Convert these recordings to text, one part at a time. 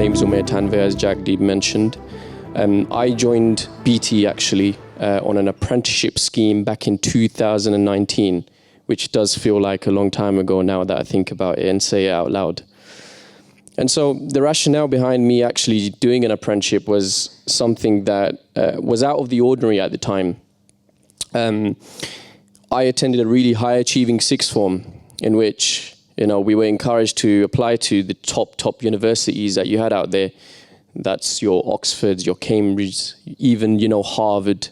name's Umayr Tanveer, as Jagdeep mentioned. I joined BT actually on an apprenticeship scheme back in 2019, which does feel like a long time ago now that I think about it and say it out loud. And so the rationale behind me actually doing an apprenticeship was something that was out of the ordinary at the time. I attended a really high-achieving sixth form in which we were encouraged to apply to the top universities that you had out there. That's your Oxfords, your Cambridge, even, Harvard,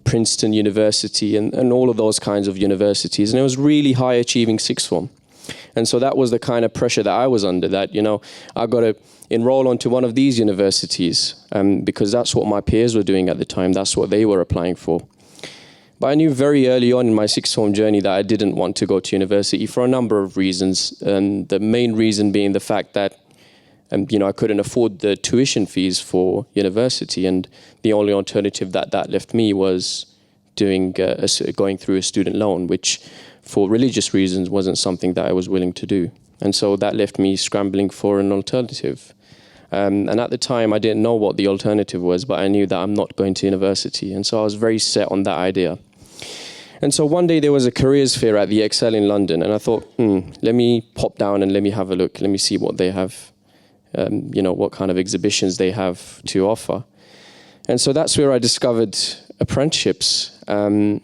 Princeton University, and all of those kinds of universities. And it was really high achieving sixth form. And so that was the kind of pressure that I was under, that, I got to enroll onto one of these universities because that's what my peers were doing at the time. That's what they were applying for. But I knew very early on in my sixth form journey that I didn't want to go to university for a number of reasons. And the main reason being the fact that, I couldn't afford the tuition fees for university. And the only alternative that left me was going through a student loan, which for religious reasons wasn't something that I was willing to do. And so that left me scrambling for an alternative. And at the time, I didn't know what the alternative was, but I knew that I'm not going to university. And so I was very set on that idea. And so one day there was a careers fair at the Excel in London, and I thought, let me pop down and let me have a look. Let me see what they have, what kind of exhibitions they have to offer. And so that's where I discovered apprenticeships. And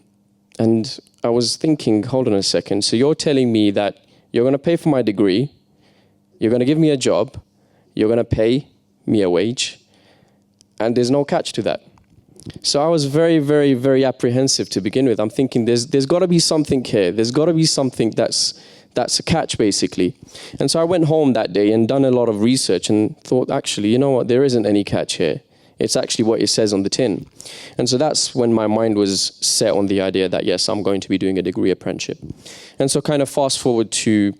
I was thinking, hold on a second. So you're telling me that you're going to pay for my degree, you're going to give me a job, you're going to pay me a wage, and there's no catch to that. So I was very, very, very apprehensive to begin with. I'm thinking there's got to be something here. There's got to be something that's a catch, basically. And so I went home that day and done a lot of research and thought, actually, you know what, there isn't any catch here. It's actually what it says on the tin. And so that's when my mind was set on the idea that, yes, I'm going to be doing a degree apprenticeship. And so kind of fast forward to,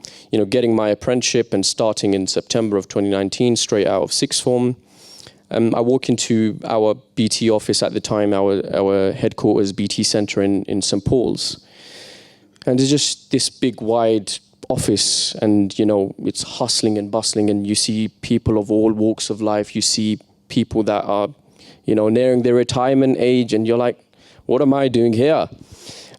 getting my apprenticeship and starting in September of 2019, straight out of sixth form. I walk into our BT office at the time, our headquarters, BT Centre in St. Paul's. And there's just this big, wide office, and, it's hustling and bustling, and you see people of all walks of life. You see people that are, nearing their retirement age, and you're like, what am I doing here?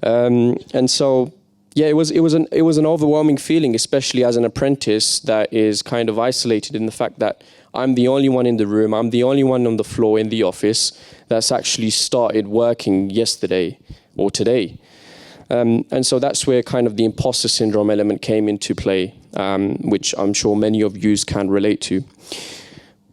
And so, yeah, it was an overwhelming feeling, especially as an apprentice that is kind of isolated in the fact that I'm the only one in the room, I'm the only one on the floor in the office that's actually started working yesterday or today. And so that's where kind of the imposter syndrome element came into play, which I'm sure many of you can relate to.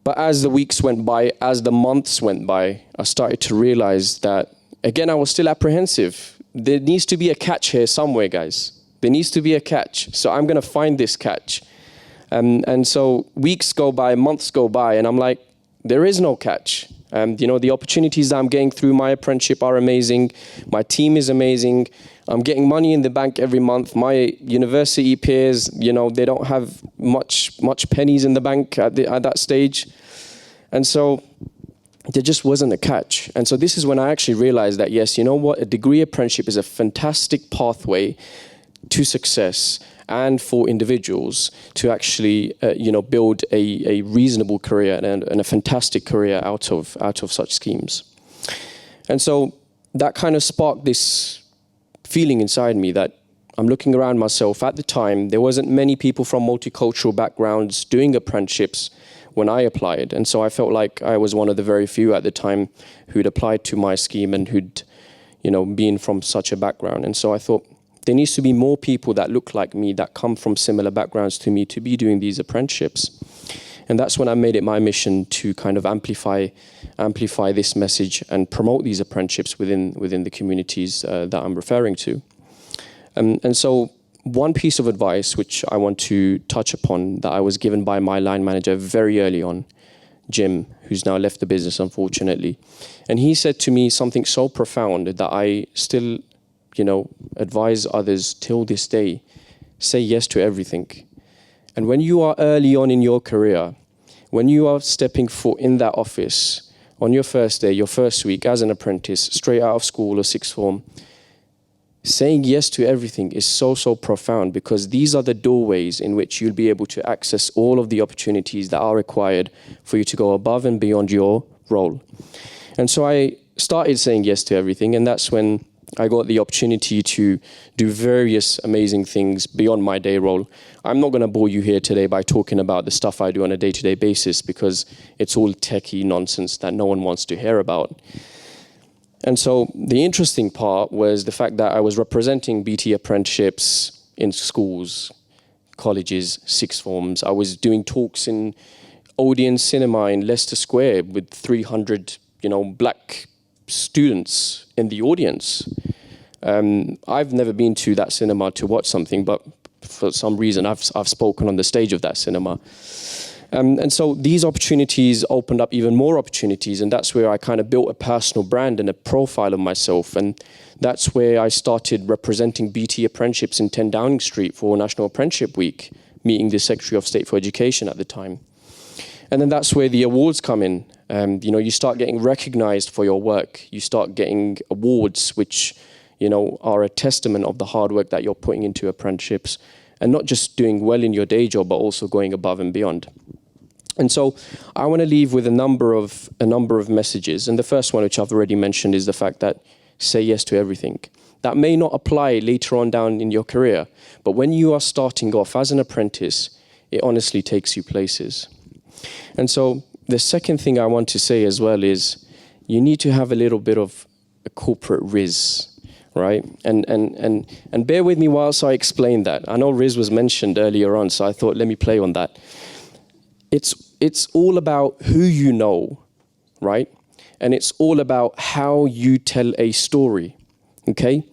But as the weeks went by, as the months went by, I started to realize that, again, I was still apprehensive. There needs to be a catch here somewhere, guys. There needs to be a catch. So I'm going to find this catch. And so weeks go by, months go by, and I'm like, there is no catch. The opportunities that I'm getting through my apprenticeship are amazing. My team is amazing. I'm getting money in the bank every month. My university peers, they don't have much pennies in the bank at that stage. And so there just wasn't a catch. And so this is when I actually realized that, yes, you know what? A degree apprenticeship is a fantastic pathway to success and for individuals to actually, build a reasonable career and a fantastic career out of such schemes. And so that kind of sparked this feeling inside me that I'm looking around myself. At the time, there wasn't many people from multicultural backgrounds doing apprenticeships when I applied. And so I felt like I was one of the very few at the time who'd applied to my scheme and who'd, been from such a background. And so I thought, there needs to be more people that look like me, that come from similar backgrounds to me, to be doing these apprenticeships. And that's when I made it my mission to kind of amplify this message and promote these apprenticeships within the communities that I'm referring to. And so one piece of advice which I want to touch upon that I was given by my line manager very early on, Jim, who's now left the business, unfortunately. And he said to me something so profound that I still advise others till this day: say yes to everything. And when you are early on in your career, when you are stepping foot in that office on your first day, your first week as an apprentice, straight out of school or sixth form, saying yes to everything is so, so profound, because these are the doorways in which you'll be able to access all of the opportunities that are required for you to go above and beyond your role. And so I started saying yes to everything, and that's when I got the opportunity to do various amazing things beyond my day role. I'm not going to bore you here today by talking about the stuff I do on a day-to-day basis, because it's all techie nonsense that no one wants to hear about. And so the interesting part was the fact that I was representing BT Apprenticeships in schools, colleges, sixth forms. I was doing talks in Odeon Cinema in Leicester Square with 300, black students in the audience. I've never been to that cinema to watch something, but for some reason I've spoken on the stage of that cinema. And so these opportunities opened up even more opportunities, and that's where I kind of built a personal brand and a profile of myself. And that's where I started representing BT Apprenticeships in 10 Downing Street for National Apprenticeship Week, meeting the Secretary of State for Education at the time. And then that's where the awards come in. You start getting recognized for your work. You start getting awards which, are a testament of the hard work that you're putting into apprenticeships, and not just doing well in your day job, but also going above and beyond. And so I want to leave with a number of messages. And the first one, which I've already mentioned, is the fact that say yes to everything. That may not apply later on down in your career, but when you are starting off as an apprentice, it honestly takes you places. And so the second thing I want to say as well is you need to have a little bit of a corporate riz, right? And bear with me whilst I explain that. I know riz was mentioned earlier on, so I thought let me play on that. It's all about who you know, right? And it's all about how you tell a story, okay?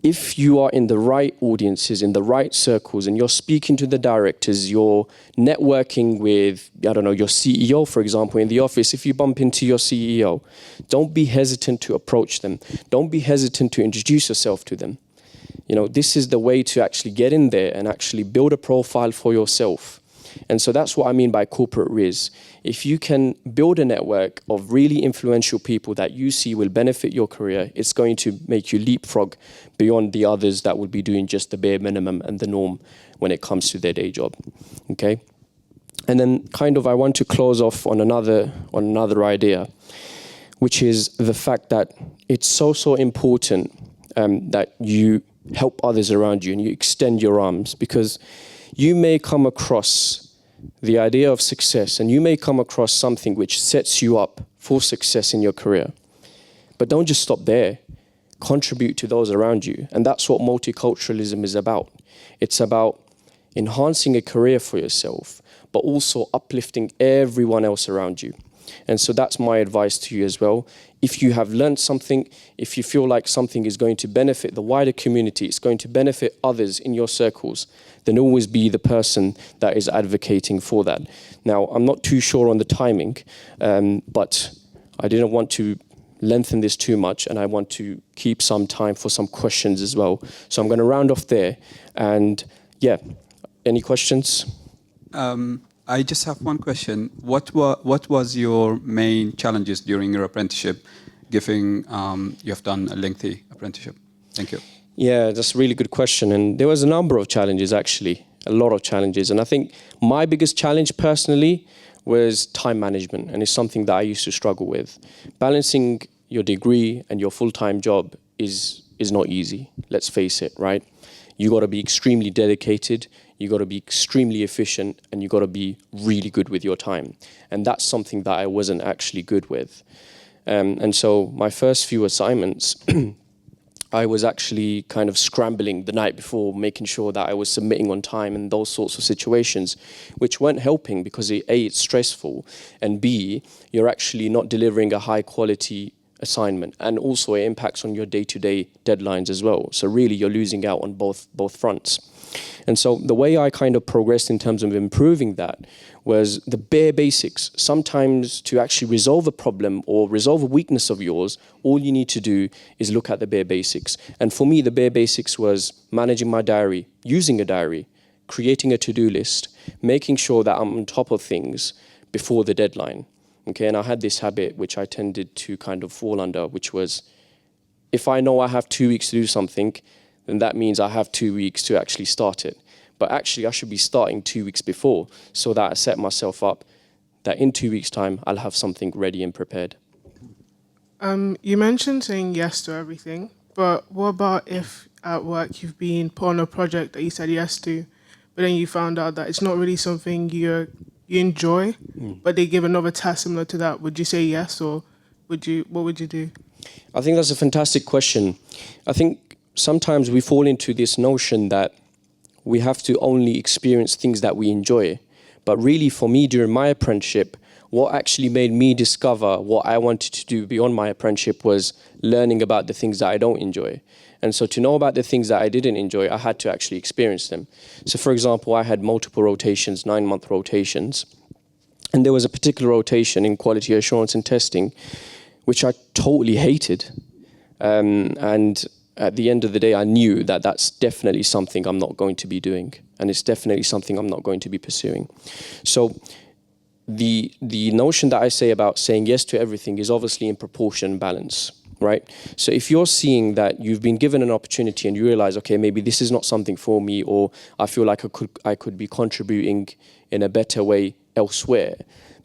If you are in the right audiences, in the right circles, and you're speaking to the directors, you're networking with, your CEO, for example, in the office, if you bump into your CEO, don't be hesitant to approach them. Don't be hesitant to introduce yourself to them. This is the way to actually get in there and actually build a profile for yourself. And so that's what I mean by corporate riz. If you can build a network of really influential people that you see will benefit your career, it's going to make you leapfrog beyond the others that would be doing just the bare minimum and the norm when it comes to their day job. Okay? And then I want to close off on another idea, which is the fact that it's so important that you help others around you and you extend your arms, because you may come across the idea of success, and you may come across something which sets you up for success in your career. But don't just stop there. Contribute to those around you. And that's what multiculturalism is about. It's about enhancing a career for yourself, but also uplifting everyone else around you. And so that's my advice to you as well. If you have learned something, if you feel like something is going to benefit the wider community, it's going to benefit others in your circles, then always be the person that is advocating for that. Now, I'm not too sure on the timing, but I didn't want to lengthen this too much, and I want to keep some time for some questions as well. So I'm going to round off there. And yeah, any questions? I just have one question. What was your main challenges during your apprenticeship, given you have done a lengthy apprenticeship? Thank you. Yeah, that's a really good question. And there was a number of challenges, actually, a lot of challenges. And I think my biggest challenge personally was time management, and it's something that I used to struggle with. Balancing your degree and your full-time job is not easy, let's face it, right? You got to be extremely dedicated, you got to be extremely efficient, and you got to be really good with your time. And that's something that I wasn't actually good with. And so my first few assignments, I was actually kind of scrambling the night before, making sure that I was submitting on time and those sorts of situations, which weren't helping because A, it's stressful, and B, you're actually not delivering a high quality assignment, and also it impacts on your day-to-day deadlines as well. So really you're losing out on both fronts. And so the way I kind of progressed in terms of improving that was the bare basics. Sometimes to actually resolve a problem or resolve a weakness of yours, all you need to do is look at the bare basics. And for me, the bare basics was managing my diary, using a diary, creating a to-do list, making sure that I'm on top of things before the deadline. Okay, and I had this habit which I tended to kind of fall under, which was if I know I have 2 weeks to do something, then that means I have 2 weeks to actually start it. But actually, I should be starting 2 weeks before so that I set myself up that in 2 weeks' time, I'll have something ready and prepared. You mentioned saying yes to everything, but what about if at work you've been put on a project that you said yes to, but then you found out that it's not really something you enjoy, but they give another task similar to that? Would you say yes, or what would you do? I think that's a fantastic question. I think sometimes we fall into this notion that we have to only experience things that we enjoy. But really, for me, during my apprenticeship, what actually made me discover what I wanted to do beyond my apprenticeship was learning about the things that I don't enjoy. And so to know about the things that I didn't enjoy, I had to actually experience them. So for example, I had multiple rotations, 9-month rotations. And there was a particular rotation in quality assurance and testing, which I totally hated. And at the end of the day, I knew that that's definitely something I'm not going to be doing. And it's definitely something I'm not going to be pursuing. So the notion that I say about saying yes to everything is obviously in proportion and balance, right? So if you're seeing that you've been given an opportunity and you realize, okay, maybe this is not something for me, or I feel like I could be contributing in a better way elsewhere,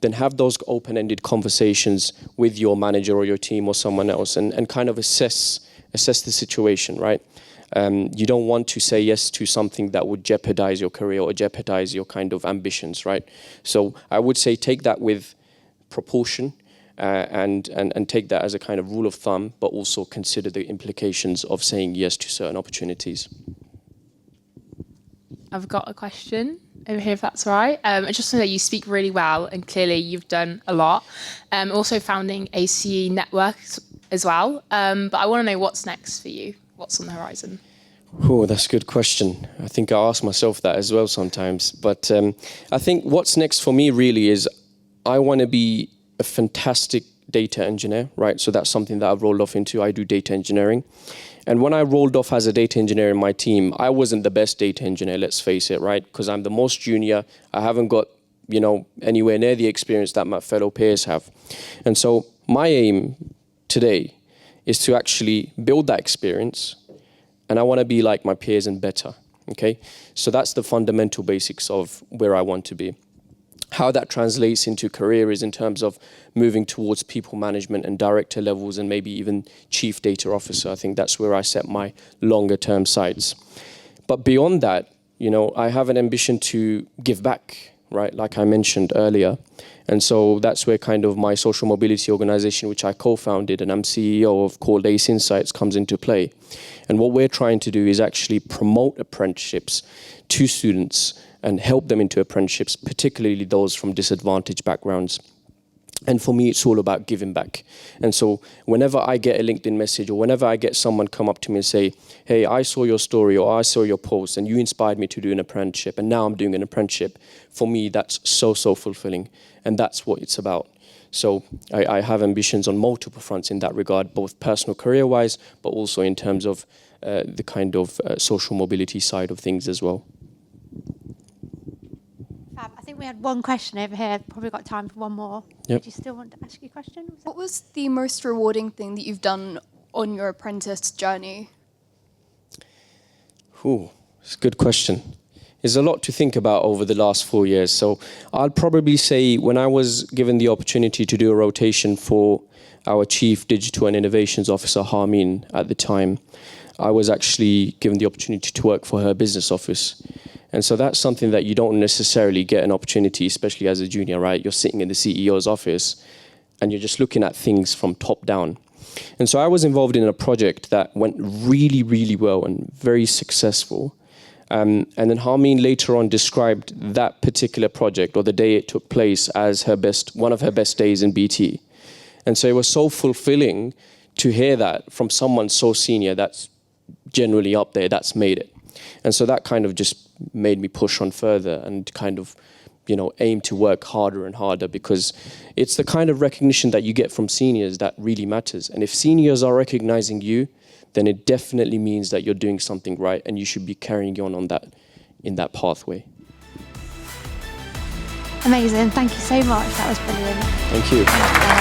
then have those open-ended conversations with your manager or your team or someone else and kind of assess the situation, right? You don't want to say yes to something that would jeopardize your career or jeopardize your kind of ambitions, right? So I would say take that with proportion and take that as a kind of rule of thumb, but also consider the implications of saying yes to certain opportunities. I've got a question over here, if that's all right. I just know that you speak really well, and clearly you've done a lot. Also founding a CE network as well. But I want to know what's next for you. What's on the horizon? Oh, that's a good question. I think I ask myself that as well sometimes. But I think what's next for me really is I want to be a fantastic data engineer, right? So that's something that I've rolled off into. I do data engineering. And when I rolled off as a data engineer in my team, I wasn't the best data engineer, let's face it, right? Because I'm the most junior. I haven't got, anywhere near the experience that my fellow peers have. And so my aim today is to actually build that experience, and I want to be like my peers and better, okay? So that's the fundamental basics of where I want to be. How that translates into career is in terms of moving towards people management and director levels and maybe even chief data officer. I think that's where I set my longer term sights. But beyond that, I have an ambition to give back, right? Like I mentioned earlier. And so that's where kind of my social mobility organization, which I co-founded and I'm CEO of, called ACE Insights, comes into play. And what we're trying to do is actually promote apprenticeships to students and help them into apprenticeships, particularly those from disadvantaged backgrounds. And for me, it's all about giving back. And so whenever I get a LinkedIn message or whenever I get someone come up to me and say, hey, I saw your story or I saw your post and you inspired me to do an apprenticeship and now I'm doing an apprenticeship, for me, that's so fulfilling. And that's what it's about. So I have ambitions on multiple fronts in that regard, both personal career-wise, but also in terms of the kind of social mobility side of things as well. I think we had one question over here. Probably got time for one more. Yep. Did you still want to ask your question? What was the most rewarding thing that you've done on your apprentice journey? It's a good question. There's a lot to think about over the last 4 years. So I'll probably say when I was given the opportunity to do a rotation for our Chief Digital and Innovations Officer, Harmeen, at the time, I was actually given the opportunity to work for her business office. And so that's something that you don't necessarily get an opportunity, especially as a junior, right? You're sitting in the CEO's office and you're just looking at things from top down. And so I was involved in a project that went really, really well and very successful. And then Harmeen later on described that particular project or the day it took place as one of her best days in BT. And so it was so fulfilling to hear that from someone so senior that's generally up there, that's made it. And so that kind of just made me push on further and kind of, aim to work harder and harder, because it's the kind of recognition that you get from seniors that really matters. And if seniors are recognizing you, then it definitely means that you're doing something right and you should be carrying on that in that pathway. Amazing. Thank you so much. That was brilliant. Thank you.